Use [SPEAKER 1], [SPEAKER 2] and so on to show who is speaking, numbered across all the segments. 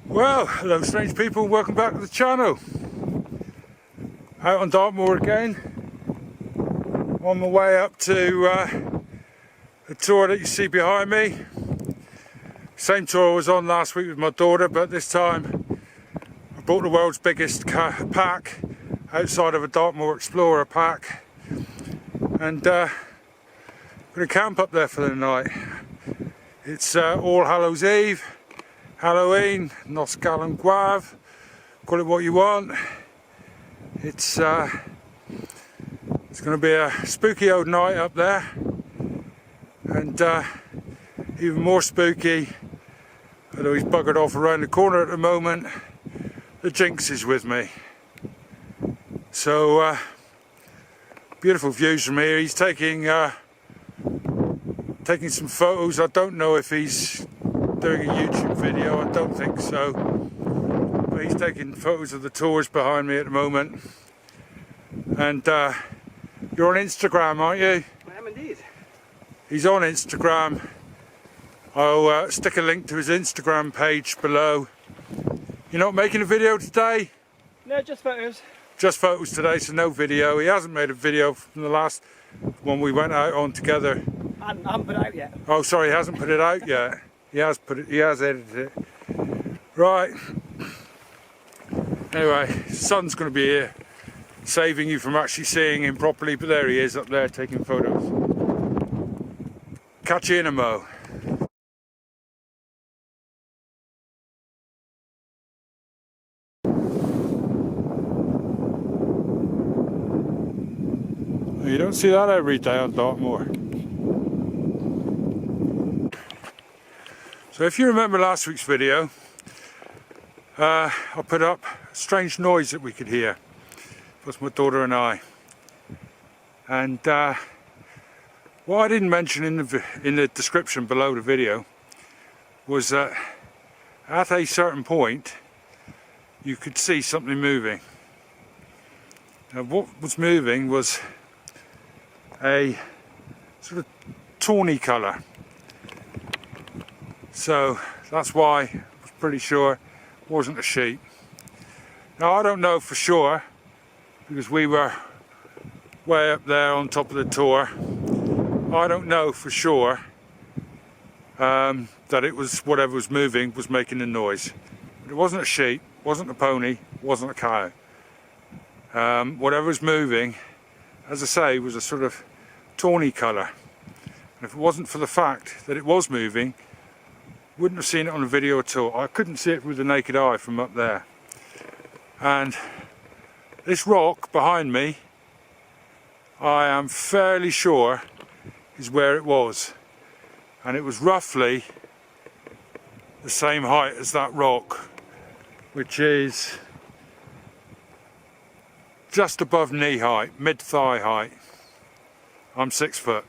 [SPEAKER 1] Well, hello strange people, welcome back to the channel. Out on Dartmoor again. On my way up to the tour that you see behind me. Same tour I was on last week with my daughter, but this time I bought the world's biggest pack outside of a Dartmoor Explorer pack. And going to camp up there for the night. It's All Hallows Eve. Halloween, Nos Galan Guav, call it what you want. It's going to be a spooky old night up there, and even more spooky, although he's buggered off around the corner at the moment, the Jinx is with me. So beautiful views from here. He's taking some photos. I don't know if he's doing a YouTube video, I don't think so, but he's taking photos of the tours behind me at the moment. And you're on Instagram, aren't you?
[SPEAKER 2] I am indeed.
[SPEAKER 1] He's on Instagram. I'll stick a link to his Instagram page below. You're not making a video today?
[SPEAKER 2] No, just photos. Just
[SPEAKER 1] photos today, so no video. He hasn't made a video from the last one we went out on together.
[SPEAKER 2] I haven't put it out yet.
[SPEAKER 1] Oh, sorry, he hasn't put it out yet. He has edited it. Right. Anyway, sun's going to be here, saving you from actually seeing him properly, but there he is up there taking photos. Catch you in a mo. You don't see that every day on Dartmoor. So if you remember last week's video, I put up a strange noise that we could hear. It was my daughter and I. And what I didn't mention in the description below the video was that at a certain point you could see something moving. Now what was moving was a sort of tawny colour. So that's why I was pretty sure it wasn't a sheep. Now I don't know for sure, because we were way up there on top of the Tor. I don't know for sure that it was whatever was moving was making a noise. But it wasn't a sheep, wasn't a pony, wasn't a cow. Whatever was moving, as I say, was a sort of tawny colour. And if it wasn't for the fact that it was moving, wouldn't have seen it on the video at all. I couldn't see it with the naked eye from up there. And this rock behind me, I am fairly sure is where it was. And it was roughly the same height as that rock, which is just above knee height, mid-thigh height. I'm 6 foot.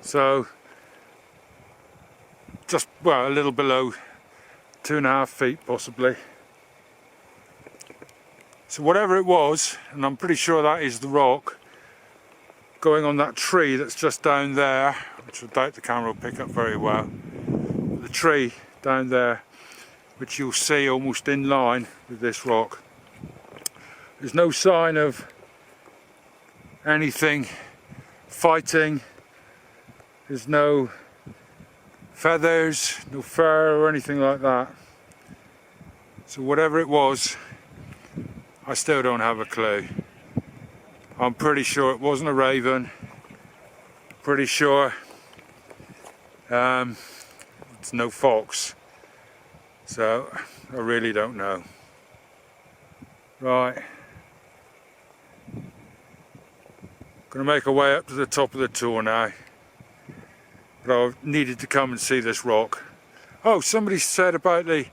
[SPEAKER 1] So just, well, a little below 2.5 feet possibly. So whatever it was, and I'm pretty sure that is the rock, going on that tree that's just down there, which I doubt the camera will pick up very well. The tree down there, which you'll see almost in line with this rock. There's no sign of anything fighting. There's no feathers, no fur or anything like that. So whatever it was, I still don't have a clue. I'm pretty sure it wasn't a raven. Pretty sure it's no fox. So I really don't know. Right. Gonna make our way up to the top of the Tor now. But I needed to come and see this rock. Oh, somebody said about the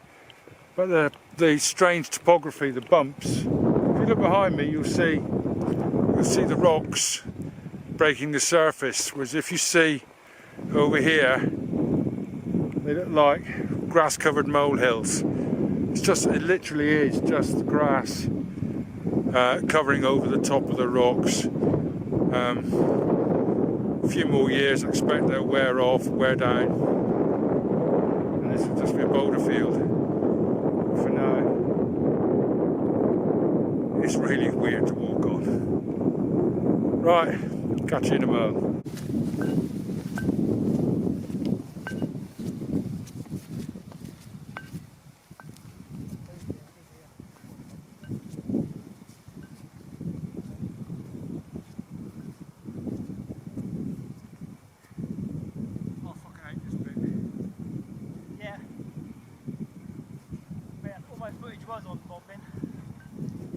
[SPEAKER 1] the strange topography, the bumps. If you look behind me, you'll see the rocks breaking the surface, whereas if you see over here, they look like grass covered molehills. It literally is just the grass covering over the top of the rocks. A few more years, I expect they'll wear off, wear down, and this will just be a boulder field. For now, it's really weird to walk on. Right, catch you in a moment.
[SPEAKER 2] Was on bobbing.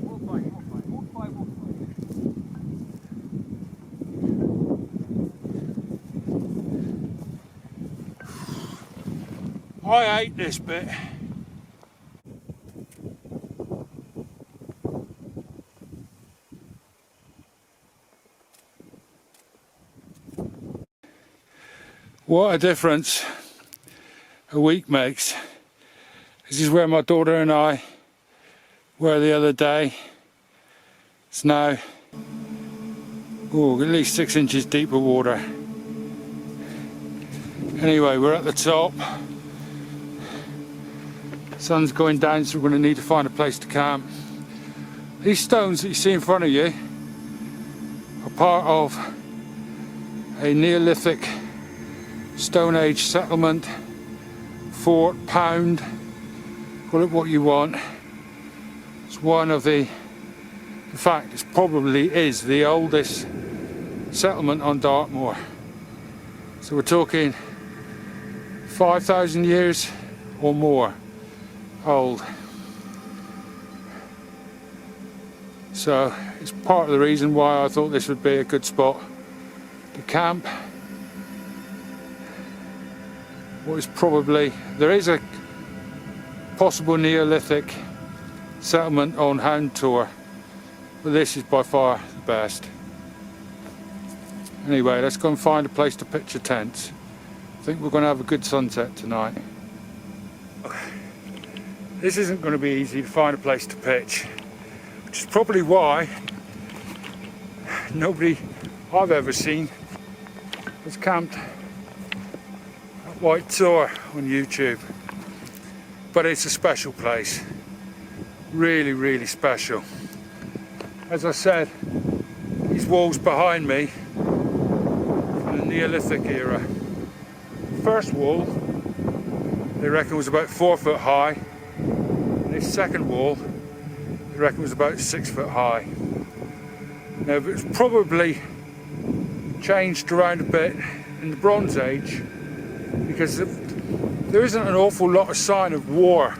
[SPEAKER 2] Walk by, walk by, walk by, walk
[SPEAKER 1] by. I hate this bit. What a difference a week makes. This is where my daughter and I were the other day. It's now at least 6 inches deeper water. Anyway, we're at the top. Sun's going down, so we're going to need to find a place to camp. These stones that you see in front of you are part of a Neolithic Stone Age settlement, fort, pound, call it what you want. It's one of in fact, it probably is the oldest settlement on Dartmoor. So we're talking 5,000 years or more old. So it's part of the reason why I thought this would be a good spot to camp. There is a possible Neolithic settlement on White Tor, but this is by far the best. Anyway, let's go and find a place to pitch a tent. I think we're going to have a good sunset tonight. Okay. This isn't going to be easy to find a place to pitch, which is probably why nobody I've ever seen has camped at White Tor on YouTube. But it's a special place, really, really special. As I said, these walls behind me from the Neolithic era. The first wall, they reckon, was about 4 foot high, and this second wall, they reckon, was about 6 foot high. Now, it was probably changed around a bit in the Bronze Age, because there isn't an awful lot of sign of war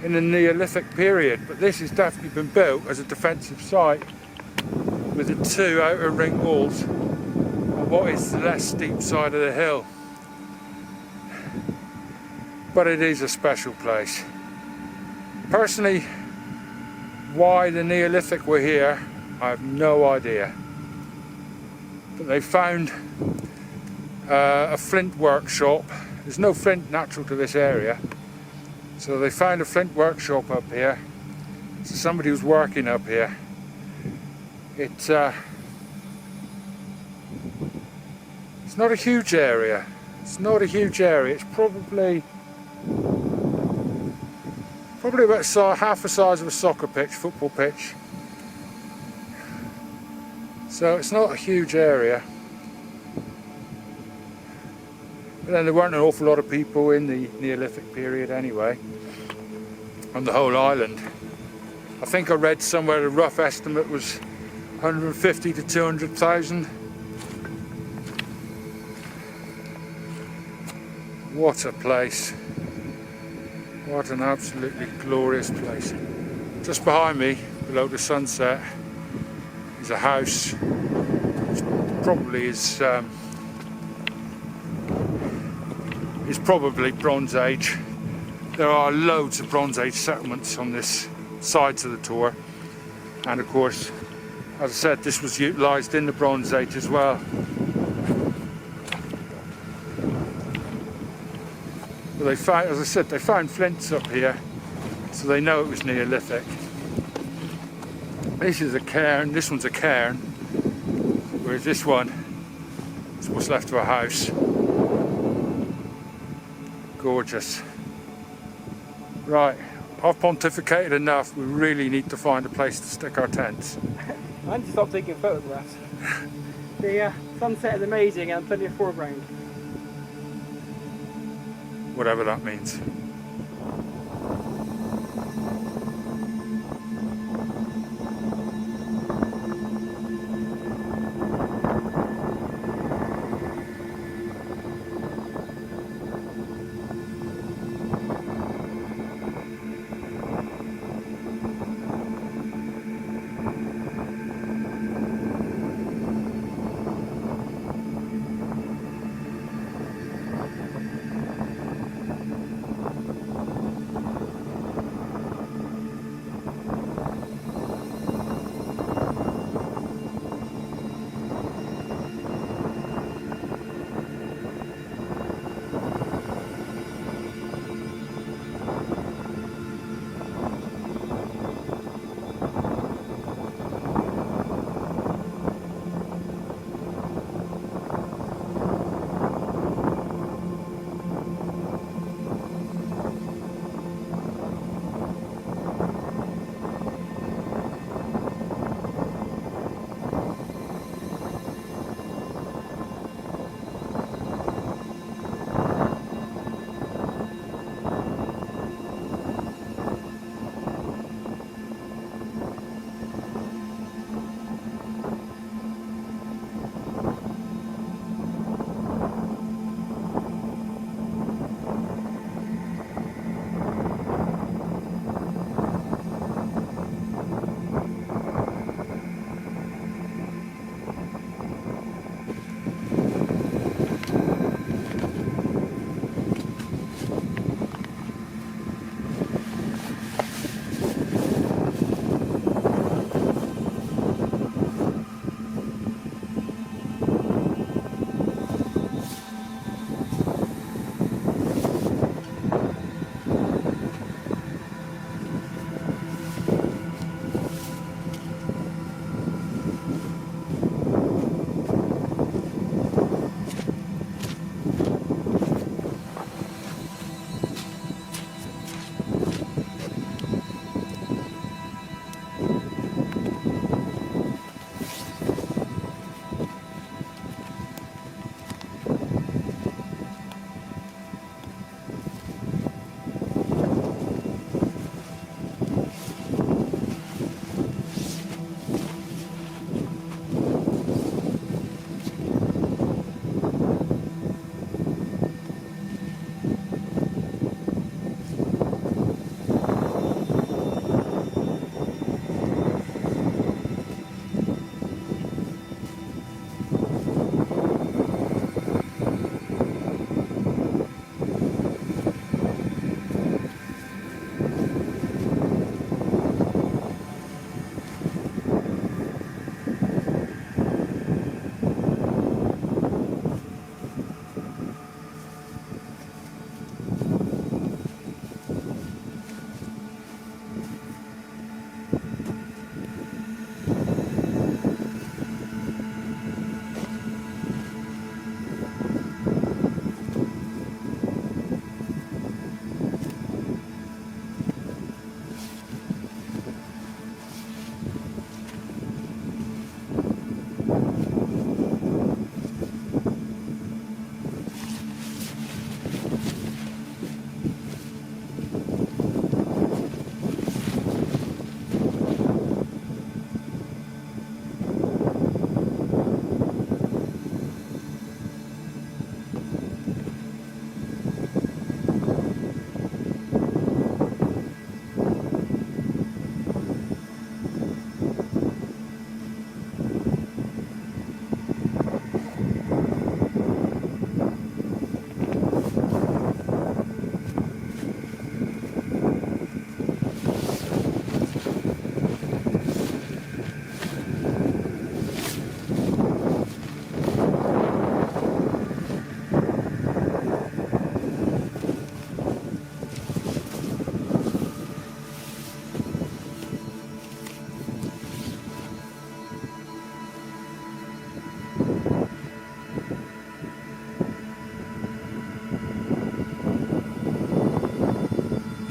[SPEAKER 1] in the Neolithic period, but this has definitely been built as a defensive site with the 2 outer ring walls on what is the less steep side of the hill. But it is a special place. Personally, why the Neolithic were here, I have no idea. But they found a flint workshop. There's no flint natural to this area, so they found a flint workshop up here. So somebody was working up here. It's not a huge area. It's not a huge area. It's probably about half the size of a soccer pitch, football pitch. So it's not a huge area. But then there weren't an awful lot of people in the Neolithic period anyway, on the whole island. I think I read somewhere the rough estimate was 150 to 200,000. What a place. What an absolutely glorious place. Just behind me, below the sunset, is a house which probably is probably Bronze Age, there are loads of Bronze Age settlements on this side to the Tor, and of course, as I said, this was utilised in the Bronze Age as well. But they found, as I said, they found flints up here, so they know it was Neolithic. This is a cairn, this one's a cairn, whereas this one is what's left of a house. Gorgeous. Right, I've pontificated enough. We really need to find a place to stick our tents.
[SPEAKER 2] I need to stop taking photographs. The sunset is amazing and plenty of foreground.
[SPEAKER 1] Whatever that means.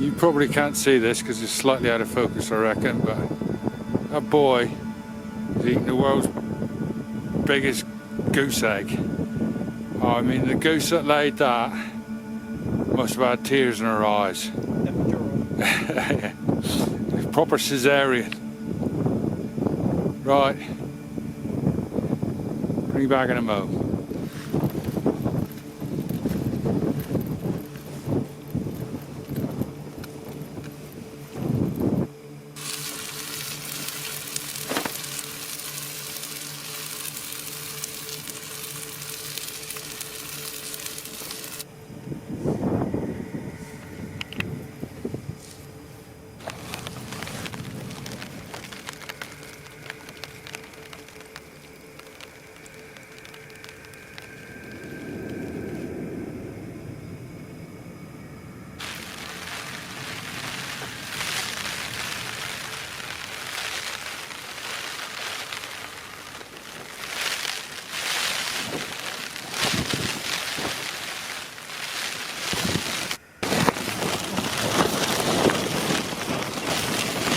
[SPEAKER 1] You probably can't see this because it's slightly out of focus, I reckon, but that boy is eating the world's biggest goose egg. Oh, I mean, the goose that laid that must have had tears in her eyes. Proper cesarean. Right. Bring you back in a mo.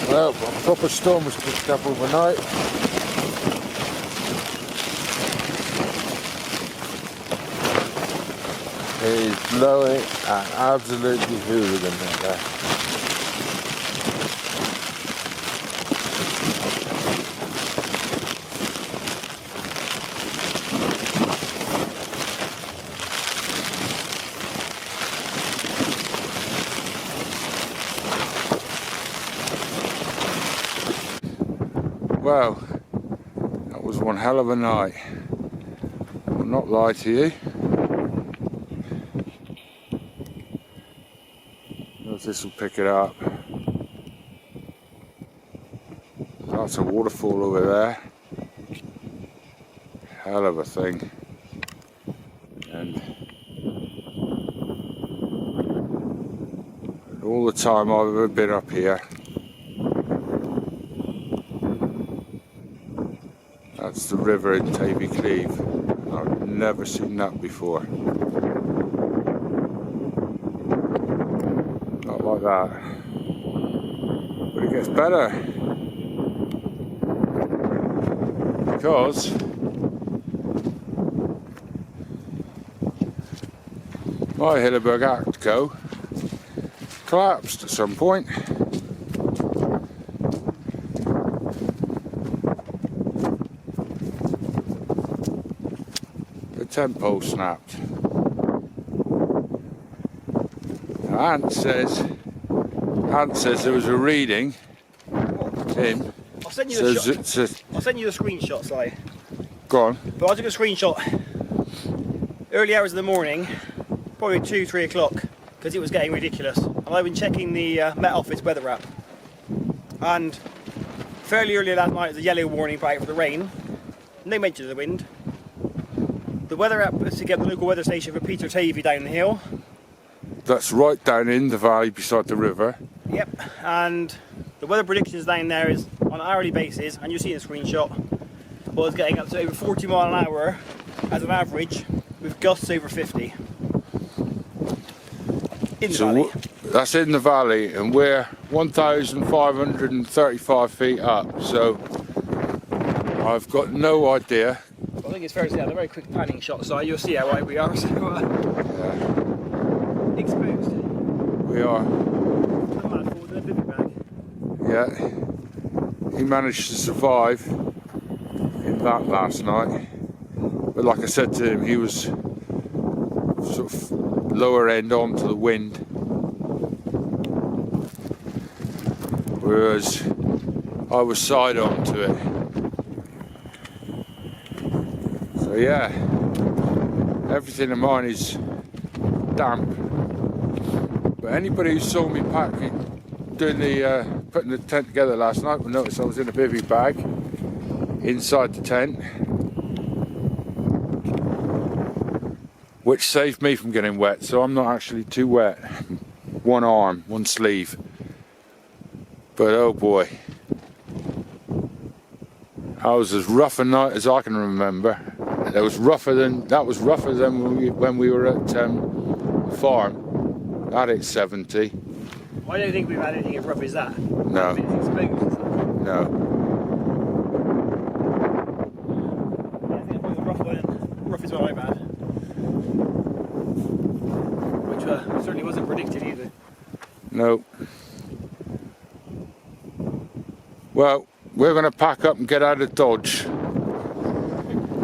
[SPEAKER 1] Well, a proper storm was kicked up overnight. It is blowing an absolutely hooligan out there. Well, that was one hell of a night. I'll not lie to you. If this will pick it up. That's a waterfall over there. Hell of a thing. And all the time I've ever been up here, that's the river in Tavy Cleeve. I've never seen that before. Not like that. But it gets better. Because my Hilleberg Actco collapsed at some point. Tent pole snapped. Now, Ant says there was a reading. Him.
[SPEAKER 2] I'll send you the shot. I'll send you the screenshot, Si.
[SPEAKER 1] Go on.
[SPEAKER 2] But I took a screenshot early hours of the morning, probably 2-3 o'clock, because it was getting ridiculous. And I've been checking the Met Office weather app, and fairly early last night was a yellow warning out for the rain. No mention of the wind. The weather app was to get the local weather station for Peter Tavy down the hill.
[SPEAKER 1] That's right down in the valley beside the river.
[SPEAKER 2] Yep, and the weather predictions down there is on an hourly basis, and you see the screenshot, was getting up to over 40 mile an hour as an average, with gusts over 50. In the valley.
[SPEAKER 1] That's in the valley, and we're 1,535 feet up, so I've got no idea.
[SPEAKER 2] I think it's fair to say, a very quick panning shot, so you'll see how high we are. So,
[SPEAKER 1] yeah.
[SPEAKER 2] Exposed.
[SPEAKER 1] We are. Yeah. He managed to survive in that last night. But like I said to him, he was sort of lower end onto the wind. Whereas I was side on to it. So yeah, everything of mine is damp. But anybody who saw me packing, doing the putting the tent together last night will notice I was in a bivvy bag inside the tent, which saved me from getting wet. So I'm not actually too wet. One arm, one sleeve. But oh boy, I was as rough a night as I can remember. That was rougher than when we were at the farm. At its 70.
[SPEAKER 2] I don't think we've had anything as rough as that.
[SPEAKER 1] No.
[SPEAKER 2] It's exposed and stuff.
[SPEAKER 1] No.
[SPEAKER 2] Yeah, I think probably the rough is what I've had. Which certainly wasn't predicted either.
[SPEAKER 1] No. Well, we're going to pack up and get out of Dodge.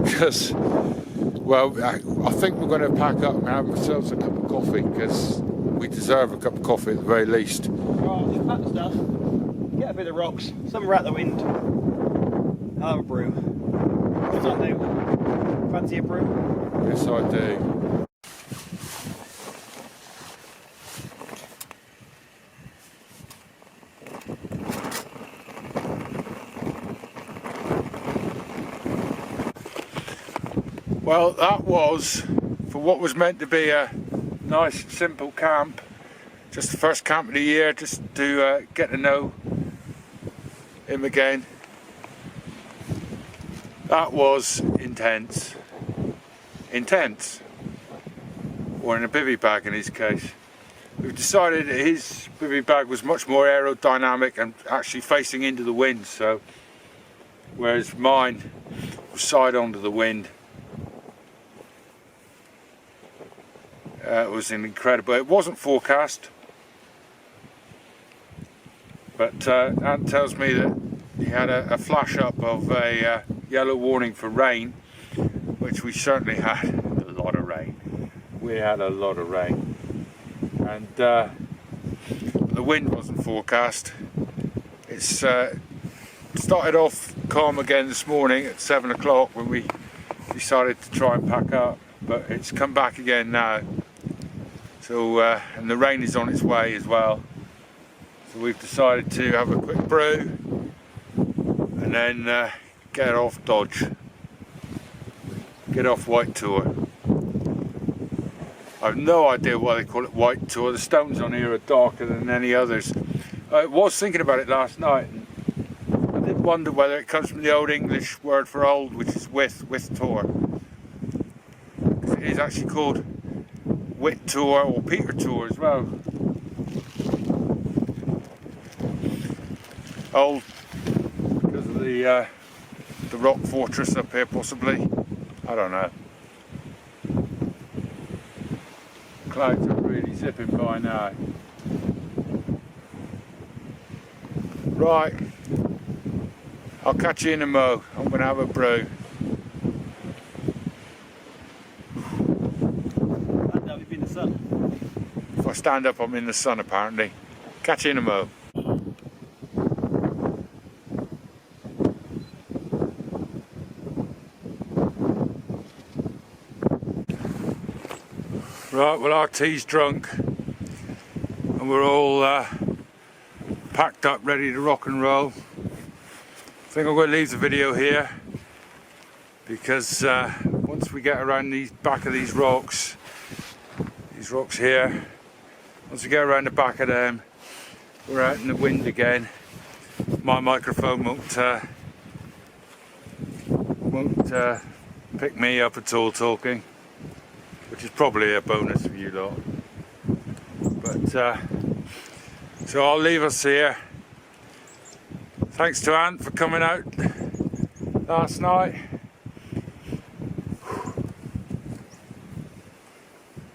[SPEAKER 1] Because, well, I think we're going to pack up and have ourselves a cup of coffee, because we deserve a cup of coffee at the very least.
[SPEAKER 2] Right, just pack the stuff, get a bit of rocks, some are out the wind. I'll have a brew. What's that do? Fancy a brew?
[SPEAKER 1] Yes, I do. Well, that was, for what was meant to be a nice simple camp, just the first camp of the year, just to get to know him again. That was intense. Intense. Or in a bivvy bag in his case. We've decided that his bivvy bag was much more aerodynamic and actually facing into the wind, so whereas mine was side onto the wind. It was an incredible, it wasn't forecast, but Ant tells me that he had a flash up of a yellow warning for rain, which we certainly had. A lot of rain. We had a lot of rain, and the wind wasn't forecast. It's started off calm again this morning at 7 o'clock when we decided to try and pack up, but it's come back again now. So, and the rain is on its way as well. So we've decided to have a quick brew and then get off Dodge. Get off White Tor. I've no idea why they call it White Tor. The stones on here are darker than any others. I was thinking about it last night. And I did wonder whether it comes from the Old English word for old, which is White Tor. It is actually called White Tor or Peter Tor as well. Old because of the rock fortress up here, possibly. I don't know. Clouds are really zipping by now. Right, I'll catch you in a mo. I'm going to have a brew. If I stand up, I'm in the sun apparently. Catch you in a mo. Right, well, our tea's drunk and we're all packed up, ready to rock and roll. I think I'm going to leave the video here because once we get around the back of these rocks here, once we get around the back of them, we're out in the wind again. My microphone won't pick me up at all talking, which is probably a bonus for you lot. But so I'll leave us here. Thanks to Ant for coming out last night.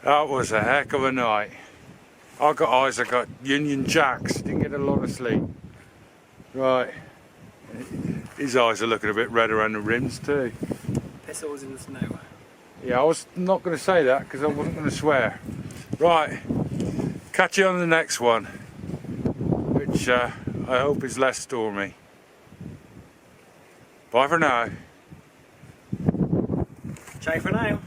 [SPEAKER 1] That was a heck of a night. I got eyes, I got Union Jacks, didn't get a lot of sleep. Right, his eyes are looking a bit red around the rims too.
[SPEAKER 2] Piss always in the snow.
[SPEAKER 1] Yeah, I was not going to say that because I wasn't going to swear. Right, catch you on the next one, which I hope is less stormy. Bye for now.
[SPEAKER 2] Ciao for now.